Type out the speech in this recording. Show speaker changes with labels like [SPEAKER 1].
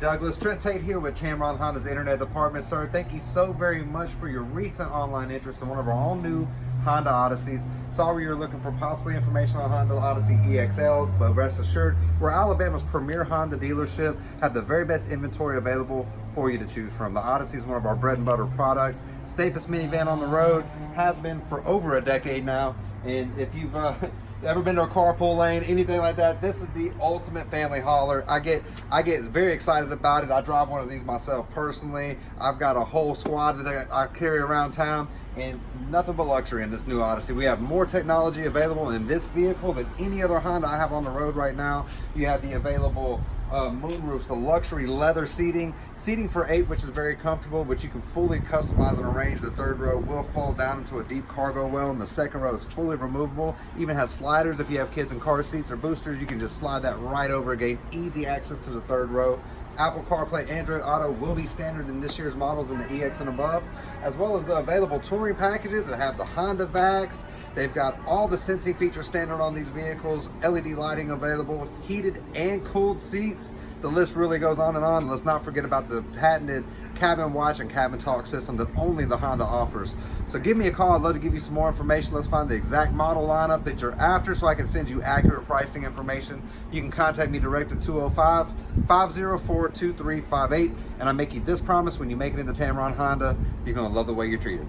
[SPEAKER 1] Douglas. Trent Tate here with Tameron Honda's Internet Department. Sir, thank you so very much for your recent online interest in one of our all-new Honda Odysseys. Sorry you're looking for possibly information on Honda Odyssey EXLs, but rest assured, we're Alabama's premier Honda dealership, have the very best inventory available for you to choose from. The Odyssey is one of our bread and butter products, safest minivan on the road, has been for over a decade now, and if you've ever been to a carpool lane, anything like that, this is the ultimate family hauler. I get very excited about it. I drive one of these myself personally. I've got a whole squad that I carry around town, and nothing but luxury in this new Odyssey. We have more technology available in this vehicle than any other Honda I have on the road right now. You have the available moonroofs, the luxury leather seating for 8, which is very comfortable, but you can fully customize and arrange. The third row will fall down into a deep cargo well, and the second row is fully removable. Even has sliders if you have kids in car seats or boosters. You can just slide that right over, gain easy access to the third row. Apple CarPlay, Android Auto will be standard in this year's models in the EX and above, as well as the available touring packages that have the Honda Vax. They've got all the sensing features standard on these vehicles, LED lighting available, heated and cooled seats. The list really goes on and on. Let's not forget about the patented cabin watch and cabin talk system that only the Honda offers. So give me a call. I'd love to give you some more information. Let's find the exact model lineup that you're after so I can send you accurate pricing information. You can contact me direct at 205-504-2358, and I make you this promise: when you make it into Tameron Honda, you're going to love the way you're treated.